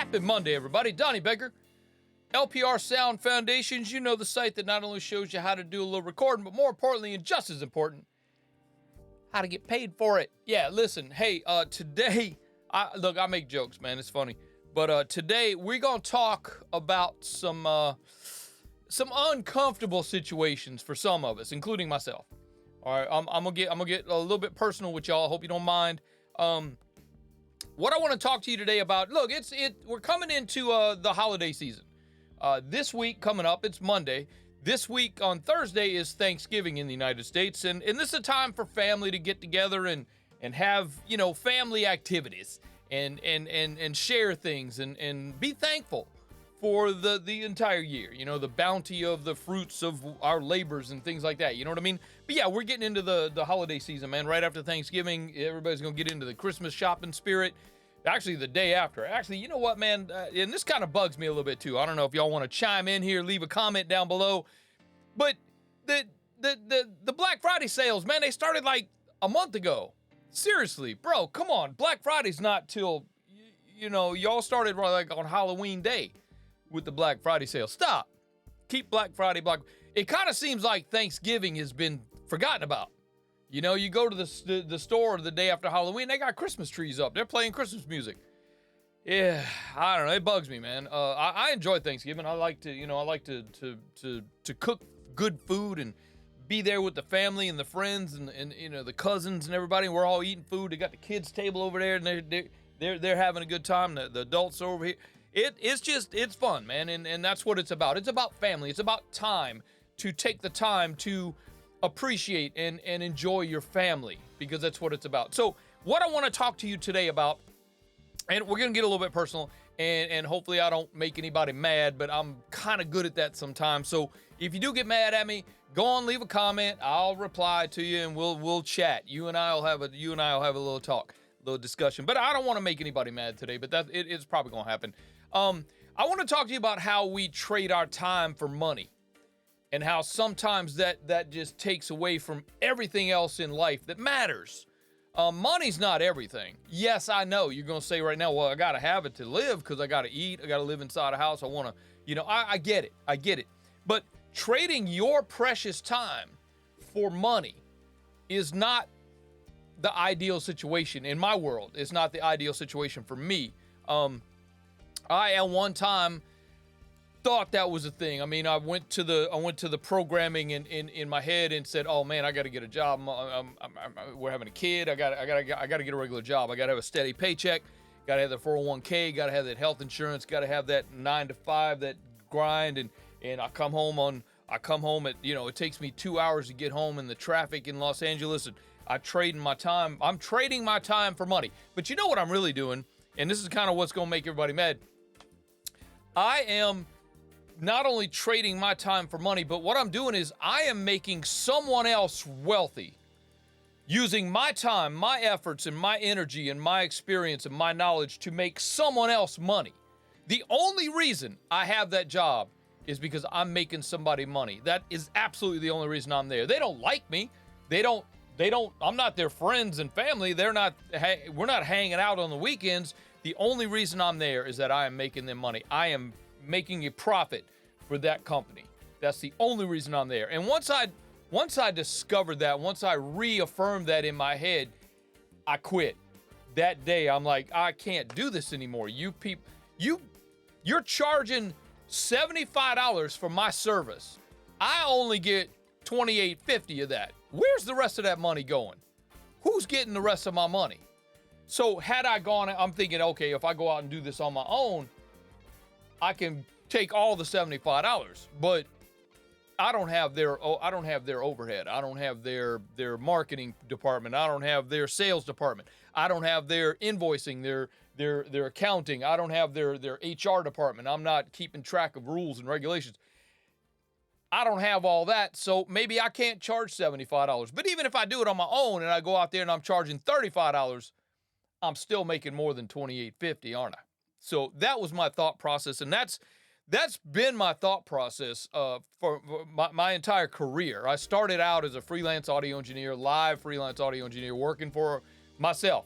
Happy Monday, everybody. Donnie Baker, LPR Sound Foundations. You know, the site that not only shows you how to do a little recording, but more importantly, and just as important, how to get paid for it. Yeah, listen, hey, today, I make jokes, man. It's funny. But today, we're going to talk about some uncomfortable situations for some of us, including myself. All right, I'm gonna get a little bit personal with y'all. I hope you don't mind. What I want to talk to you today about, look, we're coming into the holiday season. This week coming up, it's Monday. This week on Thursday is Thanksgiving in the United States, and this is a time for family to get together and have, you know, family activities and share things and be thankful for the entire year, you know, the bounty of the fruits of our labors and things like that, you know what I mean? But yeah, we're getting into the holiday season, man. Right after Thanksgiving, everybody's gonna get into the Christmas shopping spirit. Actually, the day after. Actually, you know what, man? And this kind of bugs me a little bit too. I don't know if y'all want to chime in here, leave a comment down below. But the Black Friday sales, man, they started like a month ago. Seriously, bro, come on. Black Friday's not till, you know, y'all started like on Halloween Day with the Black Friday sale. Stop. Keep Black Friday. It kind of seems like Thanksgiving has been forgotten about. You know, you go to the store the day after Halloween, they got Christmas trees up. They're playing Christmas music. Yeah, I don't know. It bugs me, man. I enjoy Thanksgiving. I like to cook good food and be there with the family and the friends and you know, the cousins and everybody. We're all eating food. They got the kids table over there and they're having a good time. The adults are over here. It's fun, man, and that's what it's about. It's about family. It's about time to take the time to appreciate and enjoy your family, because that's what it's about. So what I want to talk to you today about, and we're going to get a little bit personal, and hopefully I don't make anybody mad, but I'm kind of good at that sometimes. So if you do get mad at me, go on, leave a comment. I'll reply to you, and we'll chat. You and I'll have a little talk, a little discussion. But I don't want to make anybody mad today, but it's probably going to happen. I want to talk to you about how we trade our time for money, and how sometimes that just takes away from everything else in life that matters. Money's not everything. Yes, I know you're going to say right now, well, I got to have it to live because I got to eat. I got to live inside a house. I want to, you know, I get it. I get it. But trading your precious time for money is not the ideal situation in my world. It's not the ideal situation for me. I at one time thought that was a thing. I mean, I went to the programming in my head and said, "Oh man, I got to get a job. We're having a kid. I got to get a regular job. I got to have a steady paycheck. Got to have the 401k. Got to have that health insurance. Got to have that 9 to 5, that grind." And I come home at, you know, it takes me 2 hours to get home in the traffic in Los Angeles, and I'm trading my time for money. But you know what I'm really doing, and this is kind of what's gonna make everybody mad. I am not only trading my time for money, but what I'm doing is I am making someone else wealthy using my time, my efforts, and my energy, and my experience, and my knowledge to make someone else money. The only reason I have that job is because I'm making somebody money. That is absolutely the only reason I'm there. They don't like me. I'm not their friends and family. We're not hanging out on the weekends. The only reason I'm there is that I am making them money. I am making a profit for that company. That's the only reason I'm there. And once I discovered that, once I reaffirmed that in my head, I quit. That day, I'm like, I can't do this anymore. You're charging $75 for my service. I only get $28.50 of that. Where's the rest of that money going? Who's getting the rest of my money? So had I gone, I'm thinking, okay, if I go out and do this on my own, I can take all the $75, but I don't have their overhead. I don't have their marketing department. I don't have their sales department. I don't have their invoicing, their accounting. I don't have their HR department. I'm not keeping track of rules and regulations. I don't have all that, so maybe I can't charge $75. But even if I do it on my own and I go out there and I'm charging $35, I'm still making more than $28.50, aren't I? So that was my thought process, and that's been my thought process for my entire career. I started out as a freelance audio engineer, live freelance audio engineer, working for myself.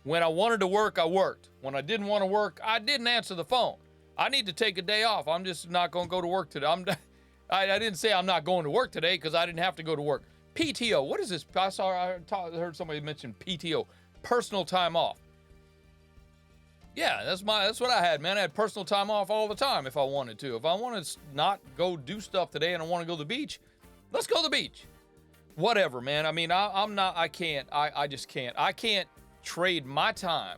When I wanted to work, I worked. When I didn't want to work, I didn't answer the phone. I need to take a day off. I'm just not going to go to work today. I didn't say I'm not going to work today because I didn't have to go to work. PTO, what is this? I heard somebody mention PTO, personal time off. Yeah, that's what I had, man. I had personal time off all the time if I wanted to. If I wanted to not go do stuff today and I want to go to the beach, let's go to the beach. Whatever, man. I mean, I just can't. I can't trade my time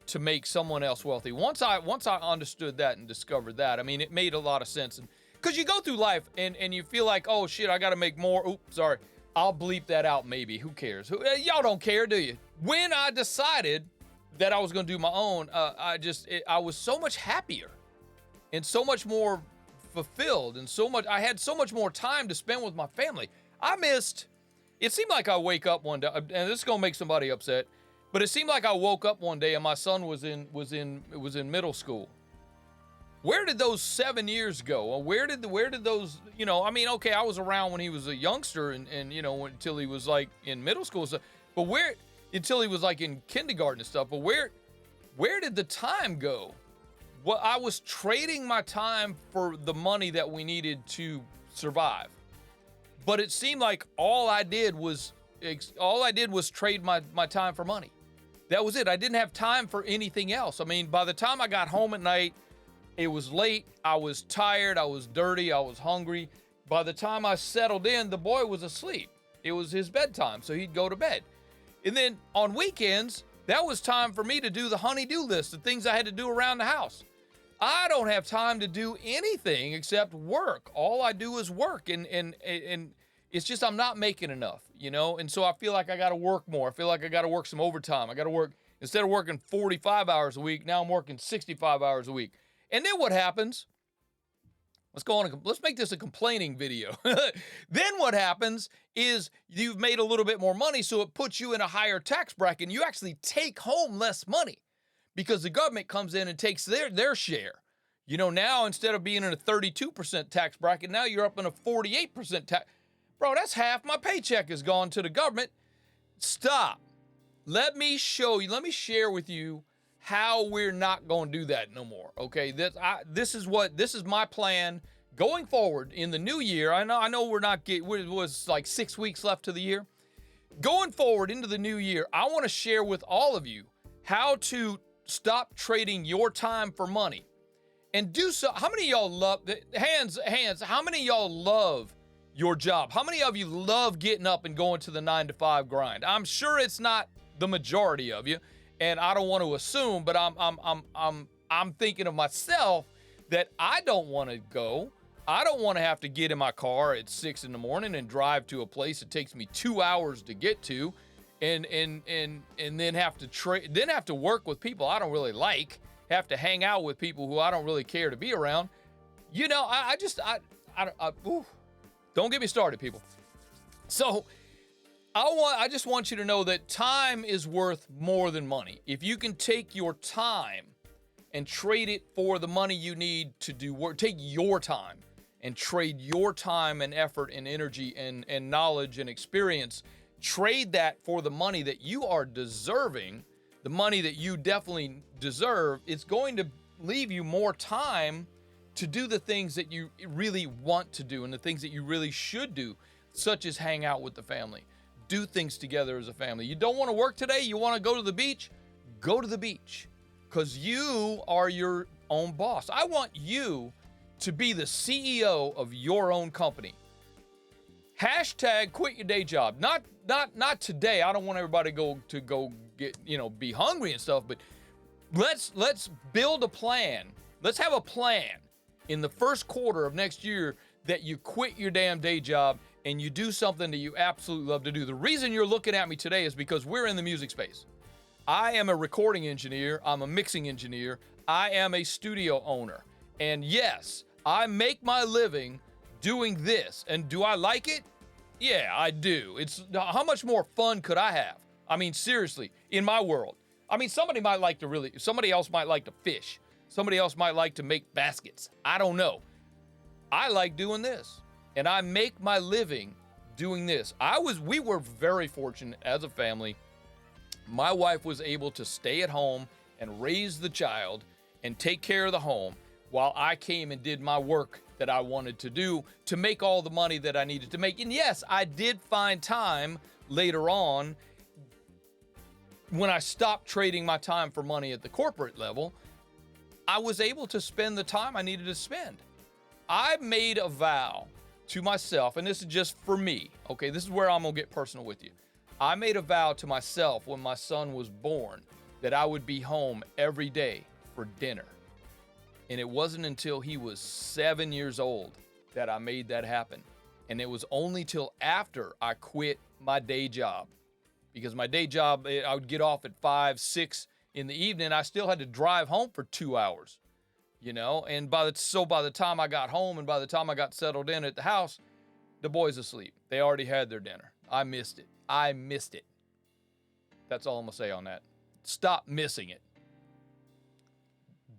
to make someone else wealthy. Once I understood that and discovered that, I mean, it made a lot of sense. And because you go through life and you feel like, oh shit, I got to make more. Oops, sorry. I'll bleep that out maybe. Who cares? Y'all don't care, do you? When I decided that I was going to do my own, I was so much happier and so much more fulfilled and I had so much more time to spend with my family. It seemed like I wake up one day, and this is going to make somebody upset, but it seemed like I woke up one day and my son was in middle school. Where did those 7 years go? Where did those, I mean, okay, I was around when he was a youngster and until he was like in middle school, but until he was like in kindergarten and stuff, but where did the time go? Well, I was trading my time for the money that we needed to survive. But it seemed like all I did was trade my time for money. That was it. I didn't have time for anything else. I mean, by the time I got home at night, it was late. I was tired. I was dirty. I was hungry. By the time I settled in, the boy was asleep. It was his bedtime, so he'd go to bed. And then on weekends, that was time for me to do the honey-do list, the things I had to do around the house. I don't have time to do anything except work. All I do is work, and it's just I'm not making enough, And so I feel like I got to work more. I feel like I got to work some overtime. I got to work, instead of working 45 hours a week, now I'm working 65 hours a week. And then what happens? Let's make this a complaining video. Then what happens is you've made a little bit more money, so it puts you in a higher tax bracket, and you actually take home less money because the government comes in and takes their share. Now instead of being in a 32% tax bracket, now you're up in a 48% tax. Bro, that's half my paycheck has gone to the government. Stop. Let me share with you how we're not going to do that no more. Okay, this is my plan going forward in the new year. I know it was like 6 weeks left to the year. Going forward into the new year, I want to share with all of you how to stop trading your time for money and do so. How many of y'all love hands? How many of y'all love your job? How many of you love getting up and going to the 9-to-5 grind? I'm sure it's not the majority of you. And I don't want to assume, but I'm thinking of myself that I don't want to go. I don't want to have to get in my car at 6 a.m. and drive to a place that takes me 2 hours to get to, and then have to work with people I don't really like, have to hang out with people who I don't really care to be around. Don't get me started, people. So I just want you to know that time is worth more than money. If you can take your time and trade it for the money you need to do work, take your time and trade your time and effort and energy and knowledge and experience, trade that for the money that you are deserving, the money that you definitely deserve, it's going to leave you more time to do the things that you really want to do and the things that you really should do, such as hang out with the family. Do things together as a family. You don't want to work today? You want to go to the beach? Go to the beach, because you are your own boss. I want you to be the CEO of your own company. Hashtag quit your day job. Not today. I don't want everybody to go get, be hungry and stuff, but let's build a plan. Let's have a plan in the first quarter of next year that you quit your damn day job and you do something that you absolutely love to do. The reason you're looking at me today is because we're in the music space. I am a recording engineer. I'm a mixing engineer. I am a studio owner. And yes, I make my living doing this. And do I like it? Yeah, I do. How much more fun could I have? I mean, seriously, in my world. I mean, somebody else might like to fish. Somebody else might like to make baskets. I don't know. I like doing this. And I make my living doing this. We were very fortunate as a family My wife was able to stay at home and raise the child and take care of the home while I came and did my work that I wanted to do to make all the money that I needed to make. And yes, I did find time later on when I stopped trading my time for money at the corporate level. I was able to spend the time I needed to spend. I made a vow to myself, and this is just for me, okay? This is where I'm gonna get personal with you. I made a vow to myself when my son was born that I would be home every day for dinner. And it wasn't until he was 7 years old that I made that happen. And it was only till after I quit my day job. Because my day job, I would get off at 5, 6 in the evening. I still had to drive home for 2 hours, you know? And by the time I got home and by the time I got settled in at the house, the boys asleep. They already had their dinner. I missed it. That's all I'm gonna say on that. Stop missing it.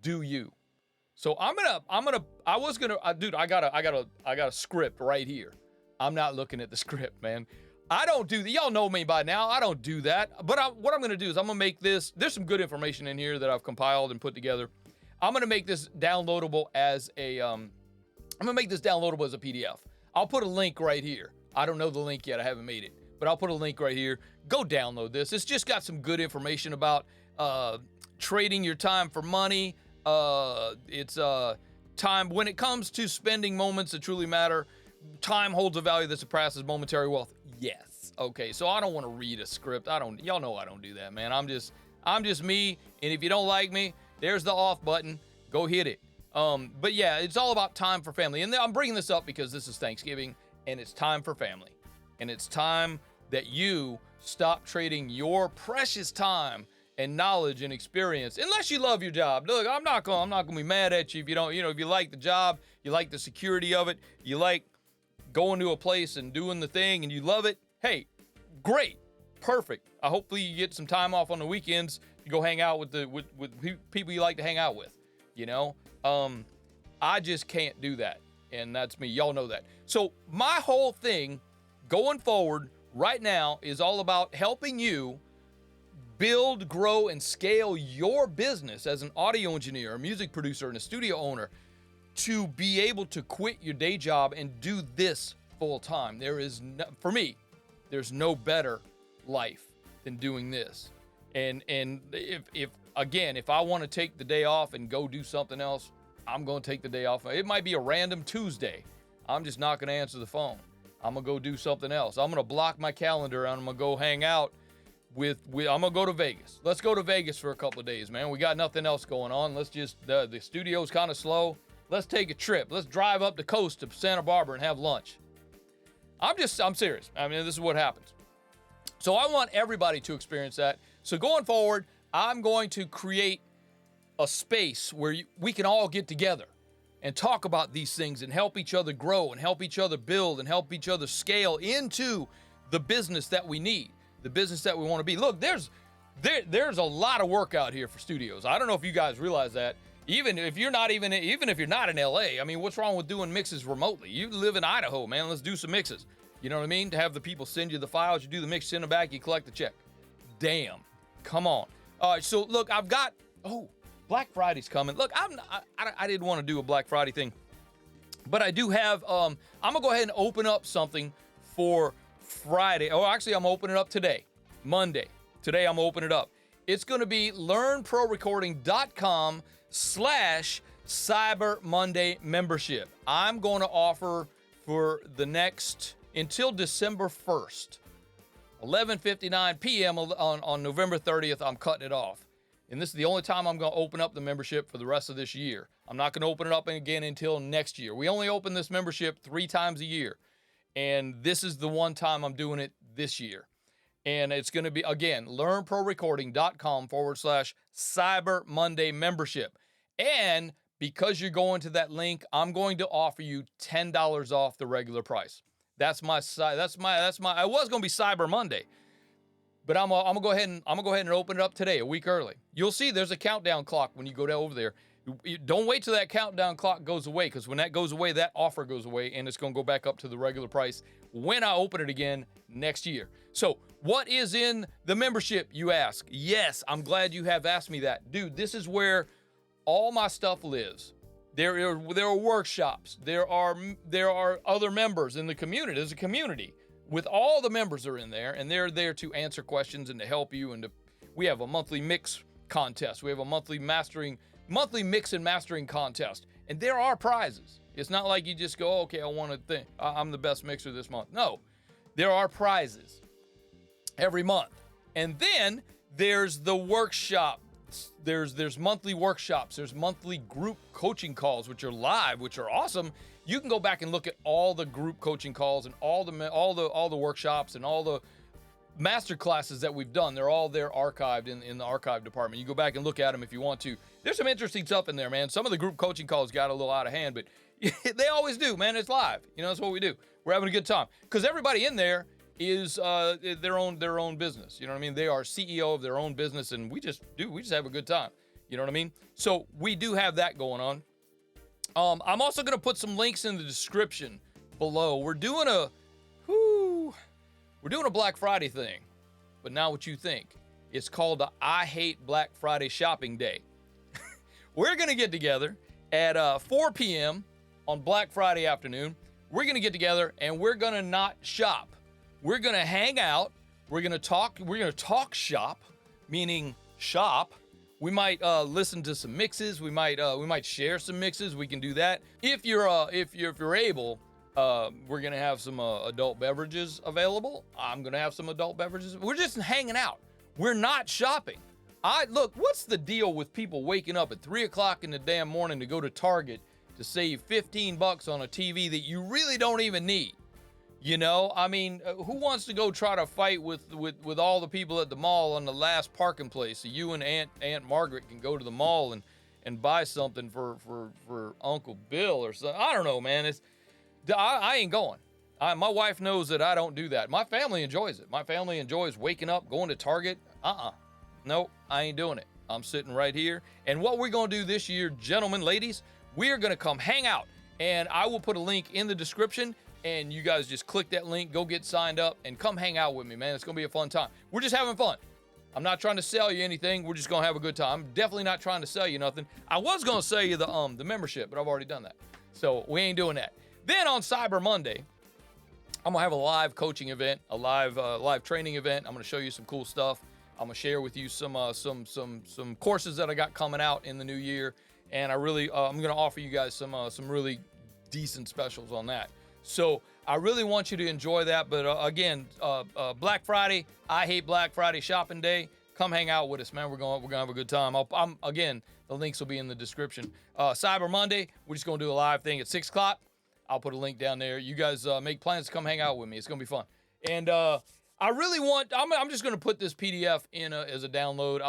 Do you? So I got a script right here. I'm not looking at the script, man. I don't do that. Y'all know me by now. I don't do that. But what I'm going to do is I'm going to make this, there's some good information in here that I've compiled and put together. I'm going to make this downloadable as a PDF. I'll put a link right here. I don't know the link yet. I haven't made it, but I'll put a link right here. Go download this. It's just got some good information about trading your time for money. It's time when it comes to spending moments that truly matter. Time holds a value that surpasses momentary wealth. Yes. Okay. So I don't want to read a script. Y'all know I don't do that, man. I'm just me. And if you don't like me, there's the off button. Go hit it. But yeah, it's all about time for family. And I'm bringing this up because this is Thanksgiving and it's time for family. And it's time that you stop trading your precious time and knowledge and experience, unless you love your job. Look, I'm not gonna be mad at you if you don't, if you like the job, you like the security of it, you like going to a place and doing the thing and you love it. Hey, great, perfect. Hopefully you get some time off on the weekends to go hang out with people you like to hang out with. I just can't do that, and that's me. Y'all know that. So my whole thing going forward right now is all about helping you build, grow, and scale your business as an audio engineer, a music producer, and a studio owner to be able to quit your day job and do this full time. For me, there's no better life than doing this. And if I want to take the day off and go do something else, I'm going to take the day off. It might be a random Tuesday. I'm just not going to answer the phone. I'm going to go do something else. I'm going to block my calendar and I'm going to go hang out I'm going to go to Vegas. Let's go to Vegas for a couple of days, man. We got nothing else going on. Let's just, the studio's kind of slow. Let's take a trip. Let's drive up the coast to Santa Barbara and have lunch. I'm serious. I mean, this is what happens. So I want everybody to experience that. So going forward, I'm going to create a space where we can all get together and talk about these things and help each other grow and help each other build and help each other scale into the business that we need, the business that we want to be. Look, there's a lot of work out here for studios. I don't know if you guys realize that. Even if you're not in LA, I mean, what's wrong with doing mixes remotely? You live in Idaho, man. Let's do some mixes. You know what I mean? To have the people send you the files, you do the mix, send them back, you collect the check. Damn. Come on. All right. So look, Black Friday's coming. Look, I didn't want to do a Black Friday thing, but I do have, I'm gonna go ahead and open up something for Friday. Oh, actually, I'm opening it up today, Monday. Today, I'm opening it up. It's going to be learnprorecording.com/Cyber Monday membership. I'm going to offer for the next, until December 1st, 11:59 p.m. on November 30th, I'm cutting it off. And this is the only time I'm going to open up the membership for the rest of this year. I'm not going to open it up again until next year. We only open this membership 3 times a year. And this is the one time I'm doing it this year. And it's going to be, again, learnprorecording.com/Cyber Monday membership. And because you're going to that link, I'm going to offer you $10 off the regular price. I was going to be Cyber Monday, but I'm gonna go ahead and open it up today, a week early. You'll see there's a countdown clock when you go over there. Don't wait till that countdown clock goes away, because when that goes away, that offer goes away, and it's going to go back up to the regular price when I open it again next year. So what is in the membership, you ask? Yes, I'm glad you have asked me that. Dude, this is where all my stuff lives. There are workshops. There are other members in the community. There's a community with all the members are in there, and they're there to answer questions and to help you. And we have a monthly mix contest. We have a monthly mix and mastering contest, and there are prizes. It's not like you just go, okay, I want to think I'm the best mixer this month. No, there are prizes every month. And then there's the workshop. There's monthly workshops. There's monthly group coaching calls, which are live, which are awesome. You can go back and look at all the group coaching calls and all the workshops and all the master classes that we've done. They're all there archived in the archive department. You go back and look at them if you want to. There's some interesting stuff in there, man. Some of the group coaching calls got a little out of hand, but they always do, man. It's live. You know, that's what we do. We're having a good time because everybody in there is their own business. You know what I mean? They are CEO of their own business, and we just have a good time. You know what I mean? So we do have that going on. I'm also going to put some links in the description below. We're doing a Black Friday thing, but now what you think? It's called the I Hate Black Friday Shopping Day. We're going to get together at 4 p.m. on Black Friday afternoon. We're going to get together and we're going to not shop. We're going to hang out. We're going to talk shop, meaning shop. We might listen to some mixes. We might share some mixes. We can do that. If you're able, we're going to have some adult beverages available. I'm going to have some adult beverages. We're just hanging out. We're not shopping. Look, what's the deal with people waking up at 3 o'clock in the damn morning to go to Target to save $15 on a TV that you really don't even need? You know, I mean, who wants to go try to fight with all the people at the mall on the last parking place so you and Aunt Margaret can go to the mall and buy something for Uncle Bill or something? I don't know, man. I ain't going. My wife knows that I don't do that. My family enjoys it. My family enjoys waking up, going to Target. Nope, I ain't doing it. I'm sitting right here. And what we're going to do this year, gentlemen, ladies, we are going to come hang out. And I will put a link in the description. And you guys just click that link, go get signed up, and come hang out with me, man. It's going to be a fun time. We're just having fun. I'm not trying to sell you anything. We're just going to have a good time. I'm definitely not trying to sell you nothing. I was going to sell you the membership, but I've already done that. So we ain't doing that. Then on Cyber Monday, I'm going to have a live coaching event, a live training event. I'm going to show you some cool stuff. I'm going to share with you some courses that I got coming out in the new year. And I'm going to offer you guys some really decent specials on that. So I really want you to enjoy that. But again, Black Friday, I Hate Black Friday Shopping Day. Come hang out with us, man. We're gonna have a good time. Again, the links will be in the description. Cyber Monday, we're just gonna do a live thing at 6 o'clock. I'll put a link down there. You guys make plans to come hang out with me. It's gonna be fun. And I really want. I'm just gonna put this PDF in as a download.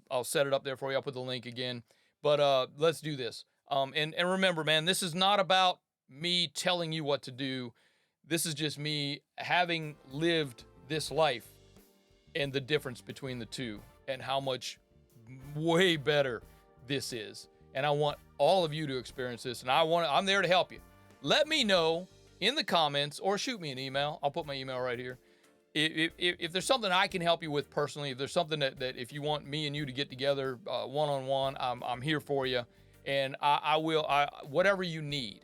I'll set it up there for you. I'll put the link again. But let's do this. And remember, man, this is not about me telling you what to do. This is just me having lived this life and the difference between the two and how much way better this is. And I want all of you to experience this, and I'm there to help you. Let me know in the comments or shoot me an email. I'll put my email right here. If there's something I can help you with personally, if there's something that if you want me and you to get together one-on-one, I'm here for you. And I will whatever you need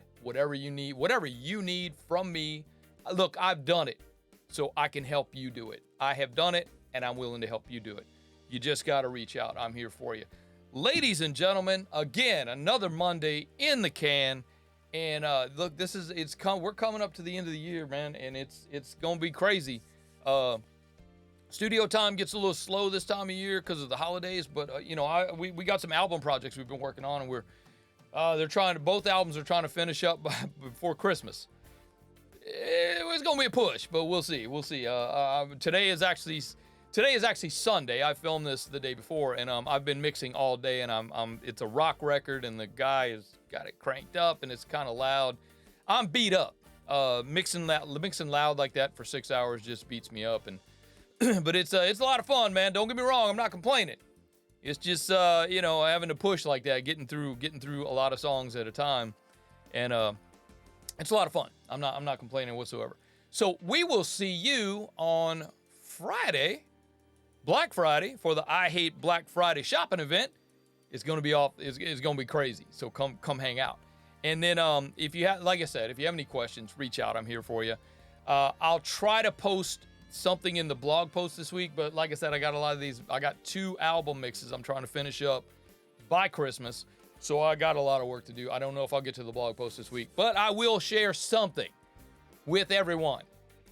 from me. Look, I've done it, so I can help you do it. I have done it, and I'm willing to help you do it. You just got to reach out. I'm here for you. Ladies and gentlemen, again, another Monday in the can. And look, we're coming up to the end of the year, man, and it's going to be crazy. Studio time gets a little slow this time of year because of the holidays, but we got some album projects we've been working on, and both albums are trying to finish up before Christmas. It's gonna be a push, but we'll see. Today is actually Sunday. I filmed this the day before, and I've been mixing all day, and it's a rock record, and the guy has got it cranked up, and it's kind of loud. I'm beat up. Mixing loud like that for 6 hours just beats me up, and but it's a lot of fun, man. Don't get me wrong. I'm not complaining. It's just having to push like that, getting through a lot of songs at a time, and it's a lot of fun. I'm not complaining whatsoever. So we will see you on Friday, Black Friday, for the I Hate Black Friday shopping event. It's going to be it's going to be crazy. So come hang out. And then if you have, like I said, if you have any questions, reach out. I'm here for you. I'll try to post something in the blog post this week, but like I said, I got a lot of these. I got 2 album mixes I'm trying to finish up by Christmas. So I got a lot of work to do. I don't know if I'll get to the blog post this week, but I will share something with everyone,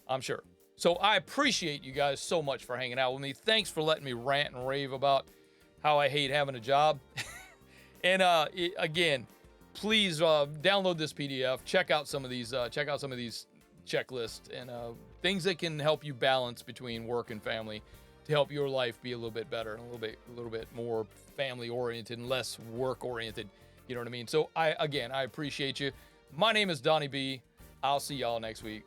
I'm sure. So I appreciate you guys so much for hanging out with me. Thanks for letting me rant and rave about how I hate having a job. And again, please download this PDF. Check out some of these checklists and things that can help you balance between work and family to help your life be a little bit better and a little bit more family oriented and less work oriented. You know what I mean? So I appreciate you. My name is Donnie B. I'll see y'all next week.